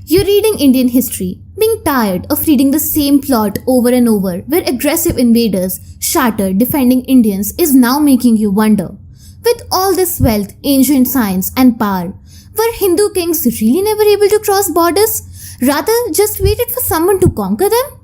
You're reading Indian history, being tired of reading the same plot over and over where aggressive invaders shatter defending Indians is now making you wonder. With all this wealth, ancient science and power, were Hindu kings really never able to cross borders? Rather just waited for someone to conquer them?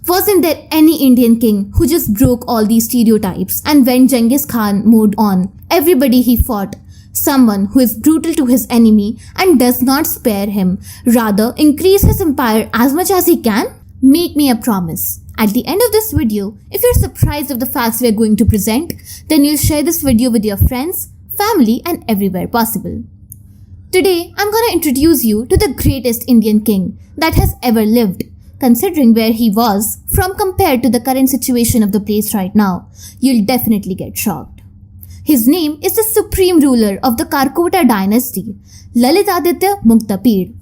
Wasn't there any Indian king who just broke all these stereotypes and went Genghis Khan mode on everybody he fought? Someone who is brutal to his enemy and does not spare him, rather increase his empire as much as he can? Make me a promise. At the end of this video, if you're surprised of the facts we are going to present, then you'll share this video with your friends, family and everywhere possible. Today, I'm gonna introduce you to the greatest Indian king that has ever lived. Considering where he was from compared to the current situation of the place right now, you'll definitely get shocked. His name is the supreme ruler of the Karkota dynasty, Lalitaditya Muktapida.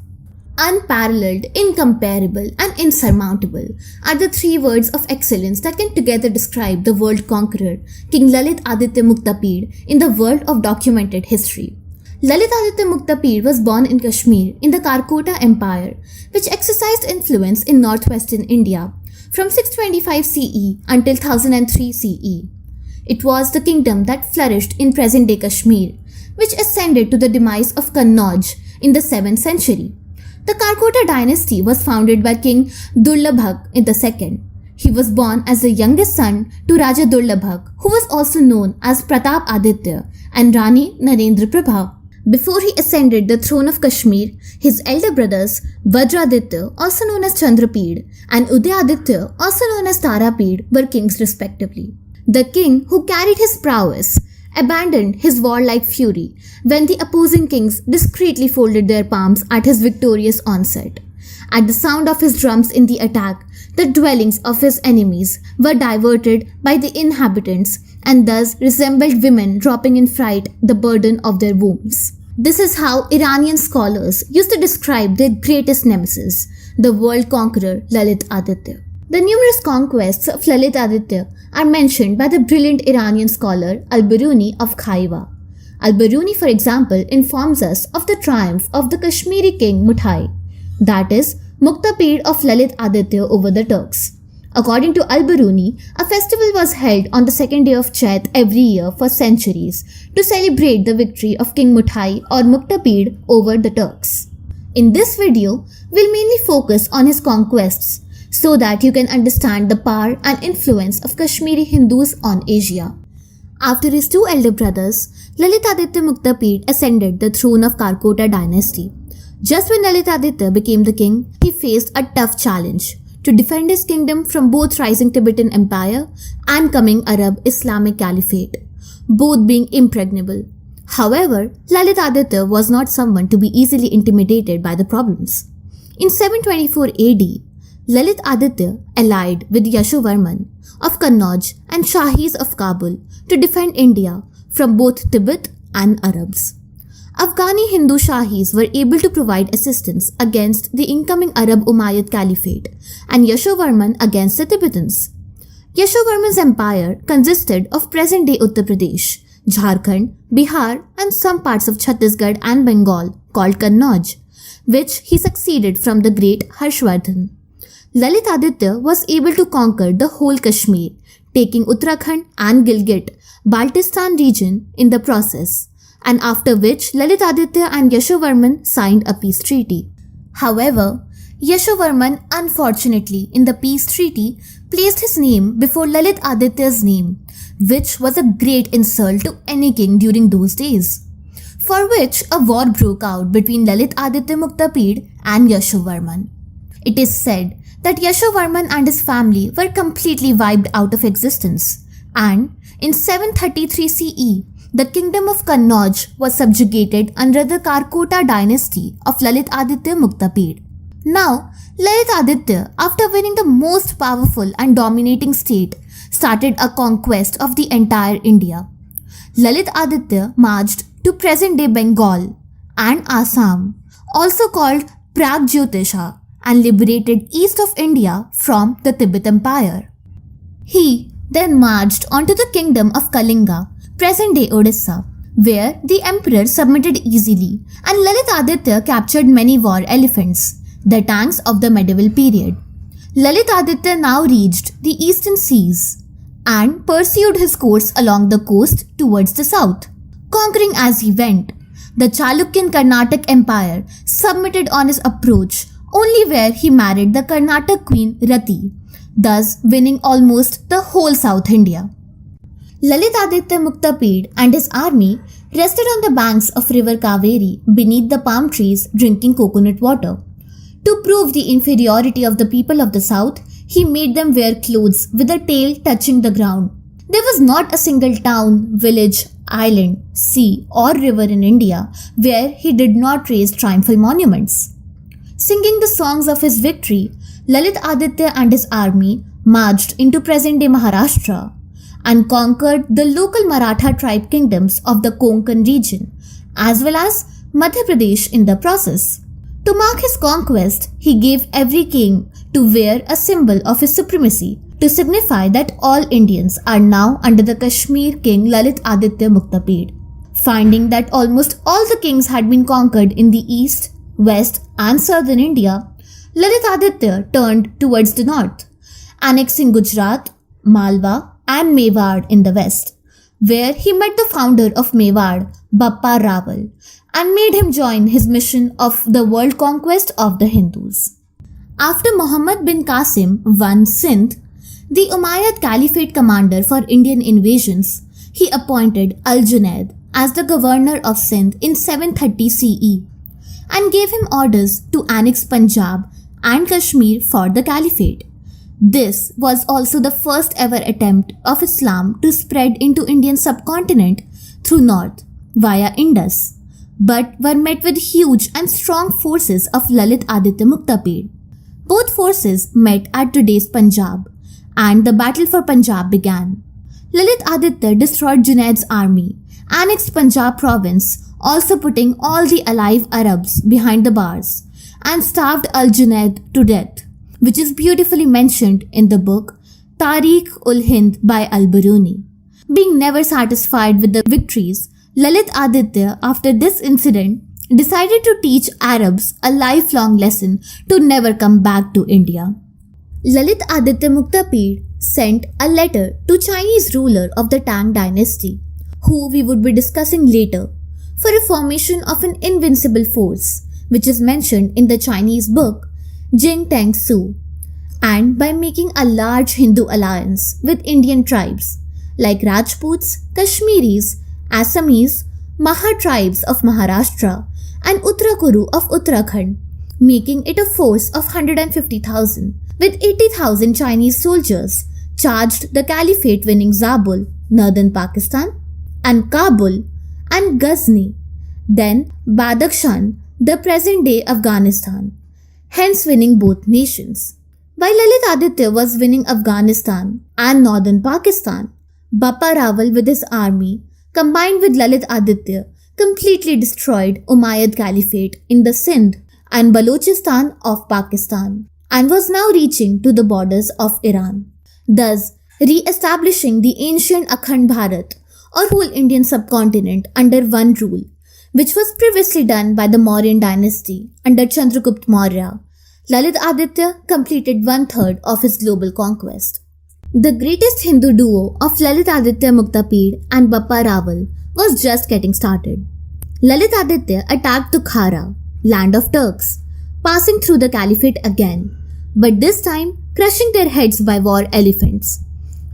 Unparalleled, incomparable and insurmountable are the three words of excellence that can together describe the world conqueror, King Lalitaditya Muktapida, in the world of documented history. Lalitaditya Muktapida was born in Kashmir in the Karkota Empire, which exercised influence in northwestern India from 625 CE until 1003 CE. It was the kingdom that flourished in present-day Kashmir, which ascended to the demise of Kannauj in the 7th century. The Karkota dynasty was founded by King Durlabhag II. He was born as the youngest son to Raja Durlabhag, who was also known as Pratap Aditya, and Rani Narendra Prabha. Before he ascended the throne of Kashmir, his elder brothers Vajraditya, also known as Chandrapid, and Udayaditya, also known as Tarapid, were kings respectively. The king, who carried his prowess, abandoned his warlike fury when the opposing kings discreetly folded their palms at his victorious onset. At the sound of his drums in the attack, the dwellings of his enemies were diverted by the inhabitants and thus resembled women dropping in fright the burden of their wombs. This is how Iranian scholars used to describe their greatest nemesis, the world conqueror Lalitaditya. The numerous conquests of Lalitaditya are mentioned by the brilliant Iranian scholar Al-Biruni of Khaiva. Al-Biruni, for example, informs us of the triumph of the Kashmiri king Mutai, that is, Muktapida of Lalitaditya over the Turks. According to Al-Biruni, a festival was held on the second day of Chaith every year for centuries to celebrate the victory of King Mutai or Muktapida over the Turks. In this video, we'll mainly focus on his conquests, so that you can understand the power and influence of Kashmiri Hindus on Asia. After his two elder brothers, Lalitaditya Muktapida ascended the throne of Karkota dynasty. Just when Lalitaditya became the king, he faced a tough challenge to defend his kingdom from both rising Tibetan Empire and coming Arab Islamic Caliphate, both being impregnable. However, Lalitaditya was not someone to be easily intimidated by the problems. In 724 AD, Lalitaditya allied with Yashovarman of Kannauj and Shahis of Kabul to defend India from both Tibet and Arabs. Afghani Hindu Shahis were able to provide assistance against the incoming Arab Umayyad Caliphate and Yashovarman against the Tibetans. Yashovarman's empire consisted of present-day Uttar Pradesh, Jharkhand, Bihar and some parts of Chhattisgarh and Bengal called Kannauj, which he succeeded from the great Harshvardhan. Lalitaditya was able to conquer the whole Kashmir, taking Uttarakhand and Gilgit, Baltistan region in the process, and after which Lalitaditya and Yashovarman signed a peace treaty. However, Yashovarman unfortunately in the peace treaty placed his name before Lalitaditya's name, which was a great insult to any king during those days, for which a war broke out between Lalitaditya Muktapida and Yashovarman. It is said that Yashovarman and his family were completely wiped out of existence, and in 733 CE, the kingdom of Kannauj was subjugated under the Karkota dynasty of Lalitaditya Muktapida. Now, Lalitaditya, after winning the most powerful and dominating state, started a conquest of the entire India. Lalitaditya marched to present-day Bengal and Assam, also called Pragjyotisha, and liberated east of India from the Tibet Empire. He then marched onto the kingdom of Kalinga, present-day Odisha, where the emperor submitted easily and Lalitaditya captured many war elephants, the tanks of the medieval period. Lalitaditya now reached the eastern seas and pursued his course along the coast towards the south, conquering as he went. The Chalukyan Carnatic Empire submitted on his approach only where he married the Carnatic queen Rati, thus winning almost the whole South India. Lalitaditya Muktapida and his army rested on the banks of river Kaveri beneath the palm trees drinking coconut water. To prove the inferiority of the people of the south, he made them wear clothes with a tail touching the ground. There was not a single town, village, island, sea or river in India where he did not raise triumphal monuments. Singing the songs of his victory, Lalitaditya and his army marched into present-day Maharashtra and conquered the local Maratha tribe kingdoms of the Konkan region as well as Madhya Pradesh in the process. To mark his conquest, he gave every king to wear a symbol of his supremacy to signify that all Indians are now under the Kashmir king Lalitaditya Muktapida. Finding that almost all the kings had been conquered in the east, west and southern India, Lalitaditya turned towards the north, annexing Gujarat, Malwa and Mewar in the west, where he met the founder of Mewar, Bappa Rawal, and made him join his mission of the world conquest of the Hindus. After Muhammad bin Qasim won Sindh, the Umayyad Caliphate commander for Indian invasions, he appointed Al-Junaid as the governor of Sindh in 730 CE and gave him orders to annex Punjab and Kashmir for the Caliphate. This was also the first ever attempt of Islam to spread into Indian subcontinent through north via Indus, but were met with huge and strong forces of Lalitaditya Muktapida. Both forces met at today's Punjab, and the battle for Punjab began. Lalitaditya destroyed Junaid's army, annexed Punjab province, also putting all the alive Arabs behind the bars, and starved Al-Junaid to death, which is beautifully mentioned in the book Tarikh-ul-Hind by Al-Biruni. Being never satisfied with the victories, Lalitaditya, after this incident, decided to teach Arabs a lifelong lesson to never come back to India. Lalitaditya Muktapida sent a letter to Chinese ruler of the Tang dynasty, who we would be discussing later, for a formation of an invincible force, which is mentioned in the Chinese book Jing Tang Su, and by making a large Hindu alliance with Indian tribes like Rajputs, Kashmiris, Assamese, Mahar tribes of Maharashtra and Uttarakuru of Uttarakhand, making it a force of 150,000 with 80,000 Chinese soldiers charged the caliphate, winning Zabul, northern Pakistan, and Kabul and Ghazni, then Badakhshan, the present-day Afghanistan, hence winning both nations. While Lalitaditya was winning Afghanistan and northern Pakistan, Bappa Rawal with his army, combined with Lalitaditya, completely destroyed Umayyad Caliphate in the Sindh and Balochistan of Pakistan, and was now reaching to the borders of Iran, thus re-establishing the ancient Akhand Bharat or whole Indian subcontinent under one rule, which was previously done by the Mauryan dynasty under Chandragupta Maurya. Lalitaditya completed one-third of his global conquest. The greatest Hindu duo of Lalitaditya Muktapida and Bappa Rawal was just getting started. Lalitaditya attacked Tukhara, land of Turks, passing through the caliphate again, but this time crushing their heads by war elephants.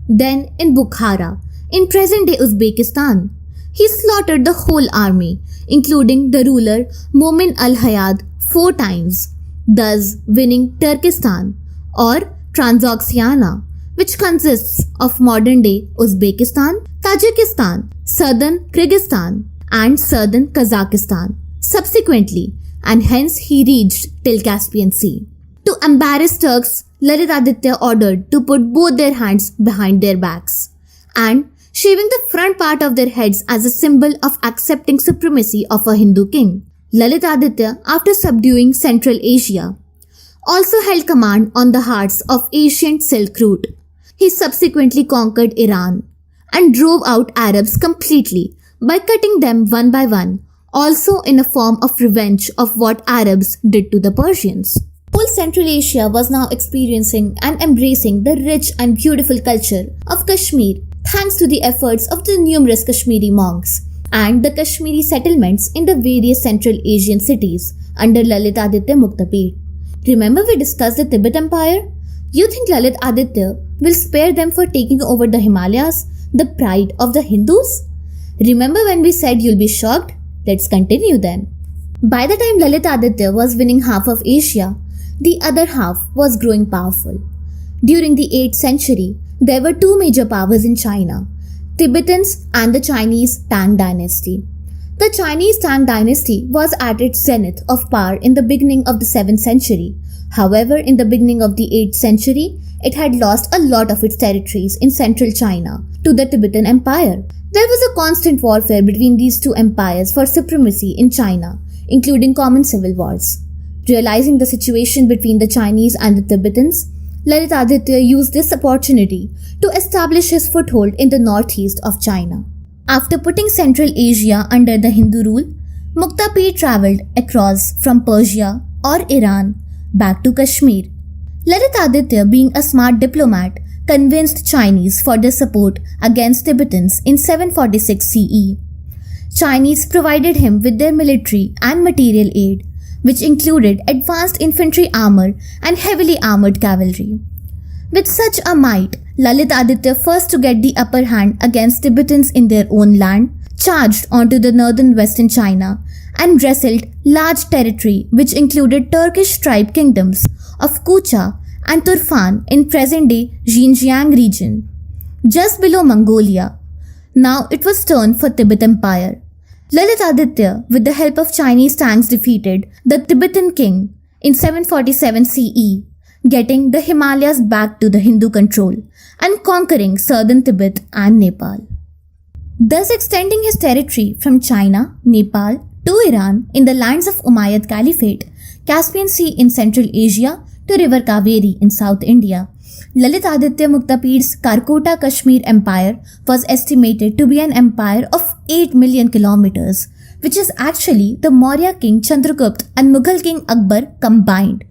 Then in Bukhara, in present-day Uzbekistan, he slaughtered the whole army, including the ruler Momin al-Hayad 4 times, thus winning Turkestan or Transoxiana, which consists of modern-day Uzbekistan, Tajikistan, southern Kyrgyzstan and southern Kazakhstan subsequently, and hence he reached till Caspian Sea. To embarrass Turks, Lalitaditya ordered to put both their hands behind their backs and shaving the front part of their heads as a symbol of accepting supremacy of a Hindu king. Lalitaditya, after subduing Central Asia, also held command on the hearts of ancient Silk Route. He subsequently conquered Iran and drove out Arabs completely by cutting them one by one, also in a form of revenge of what Arabs did to the Persians. whole Central Asia was now experiencing and embracing the rich and beautiful culture of Kashmir thanks to the efforts of the numerous Kashmiri monks and the Kashmiri settlements in the various Central Asian cities under Lalitaditya Muktapida. Remember we discussed the Tibet Empire? You think Lalitaditya will spare them for taking over the Himalayas, the pride of the Hindus? Remember when we said you'll be shocked? Let's continue then. By the time Lalitaditya was winning half of Asia, the other half was growing powerful. During the 8th century, there were two major powers in China, Tibetans and the Chinese Tang dynasty. The Chinese Tang dynasty was at its zenith of power in the beginning of the 7th century. However, in the beginning of the 8th century, it had lost a lot of its territories in central China to the Tibetan Empire. There was a constant warfare between these two empires for supremacy in China, including common civil wars. Realizing the situation between the Chinese and the Tibetans, Lalitaditya used this opportunity to establish his foothold in the northeast of China. After putting Central Asia under the Hindu rule, Muktapida travelled across from Persia or Iran back to Kashmir. Lalitaditya, being a smart diplomat, convinced Chinese for their support against Tibetans in 746 CE. Chinese provided him with their military and material aid, which included advanced infantry armor and heavily armored cavalry. With such a might, Lalitaditya, first to get the upper hand against Tibetans in their own land, charged onto the northern western China and wrestled large territory which included Turkish tribe kingdoms of Kucha and Turfan in present-day Xinjiang region, just below Mongolia. Now it was turn for Tibet Empire. Lalitaditya, with the help of Chinese tanks, defeated the Tibetan king in 747 CE, getting the Himalayas back to the Hindu control and conquering southern Tibet and Nepal, thus extending his territory from China, Nepal to Iran in the lands of Umayyad Caliphate, Caspian Sea in Central Asia to River Kaveri in South India. Lalitaditya Muktapida's Karkota Kashmir Empire was estimated to be an empire of 8 million kilometers, which is actually the Maurya king Chandragupta and Mughal king Akbar combined,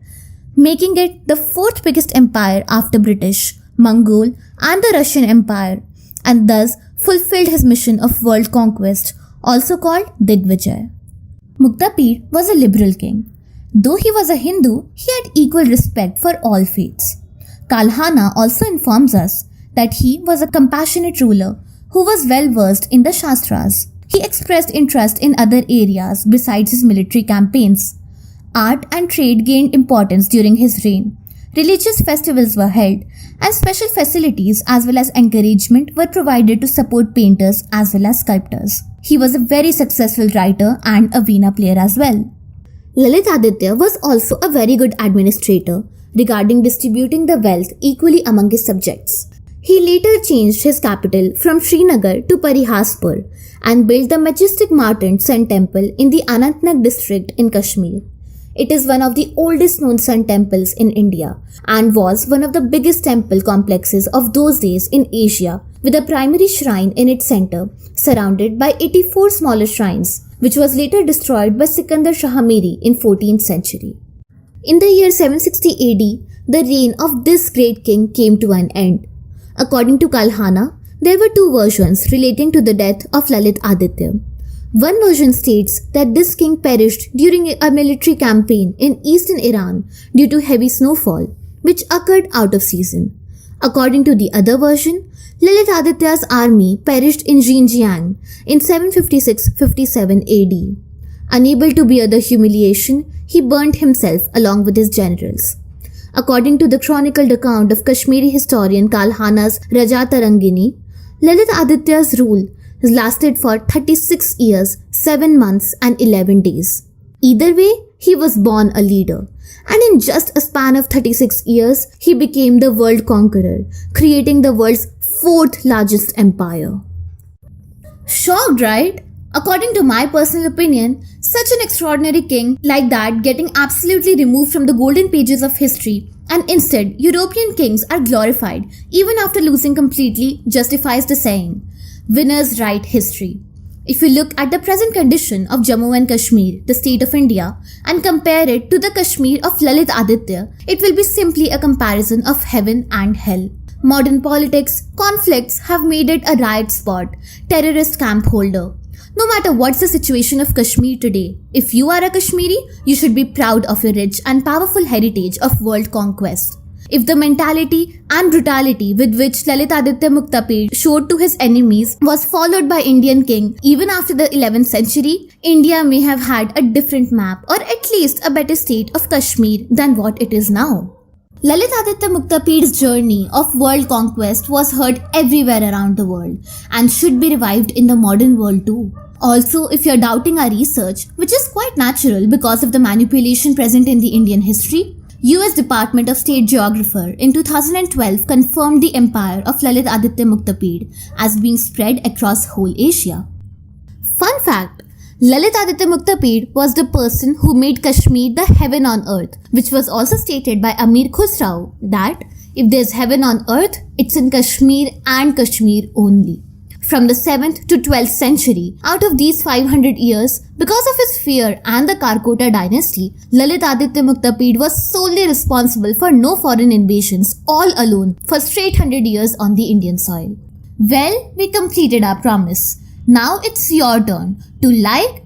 making it the fourth biggest empire after British, Mongol and the Russian Empire, and thus fulfilled his mission of world conquest, also called Digvijay. Muktapida was a liberal king. Though he was a Hindu, he had equal respect for all faiths. Kalhana also informs us that he was a compassionate ruler who was well versed in the Shastras. He expressed interest in other areas besides his military campaigns. Art and trade gained importance during his reign. Religious festivals were held, and special facilities as well as encouragement were provided to support painters as well as sculptors. He was a very successful writer and a veena player as well. Lalitaditya was also a very good administrator regarding distributing the wealth equally among his subjects. He later changed his capital from Srinagar to Parihaspur and built the majestic Martyred Sun Temple in the Anantnag district in Kashmir. It is one of the oldest known sun temples in India and was one of the biggest temple complexes of those days in Asia, with a primary shrine in its center, surrounded by 84 smaller shrines, which was later destroyed by Sikandar Shah Miri in 14th century. In the year 760 AD, the reign of this great king came to an end. According to Kalhana, there were two versions relating to the death of Lalitaditya. One version states that this king perished during a military campaign in eastern Iran due to heavy snowfall, which occurred out of season. According to the other version, Lalitaditya's army perished in Xinjiang in 756-57 AD. Unable to bear the humiliation, he burnt himself along with his generals. According to the chronicled account of Kashmiri historian Kalhana's Raja Tarangini, Lalitaditya's rule lasted for 36 years, 7 months and 11 days. Either way, he was born a leader, and in just a span of 36 years, he became the world conqueror, creating the world's fourth largest empire. Shocked, right? According to my personal opinion, such an extraordinary king like that getting absolutely removed from the golden pages of history, and instead European kings are glorified even after losing completely, justifies the saying, winners write history. If you look at the present condition of Jammu and Kashmir, the state of India, and compare it to the Kashmir of Lalitaditya, it will be simply a comparison of heaven and hell. Modern politics, conflicts have made it a riot spot, terrorist camp holder. No matter what's the situation of Kashmir today, if you are a Kashmiri, you should be proud of your rich and powerful heritage of world conquest. If the mentality and brutality with which Lalitaditya Muktapida showed to his enemies was followed by Indian king even after the 11th century, India may have had a different map or at least a better state of Kashmir than what it is now. Lalitaditya Muktapida's journey of world conquest was heard everywhere around the world and should be revived in the modern world too. Also, if you're doubting our research, which is quite natural because of the manipulation present in the Indian history, US Department of State geographer in 2012 confirmed the empire of Lalitaditya Muktapida as being spread across whole Asia. Fun fact, Lalitaditya Muktapida was the person who made Kashmir the heaven on earth, which was also stated by Amir Khusrau that if there's heaven on earth, it's in Kashmir and Kashmir only. From the 7th to 12th century, out of these 500 years, because of his fear and the Karkota dynasty, Lalitaditya Muktapida was solely responsible for no foreign invasions all alone for straight 100 years on the Indian soil. Well, we completed our promise. Now it's your turn to like,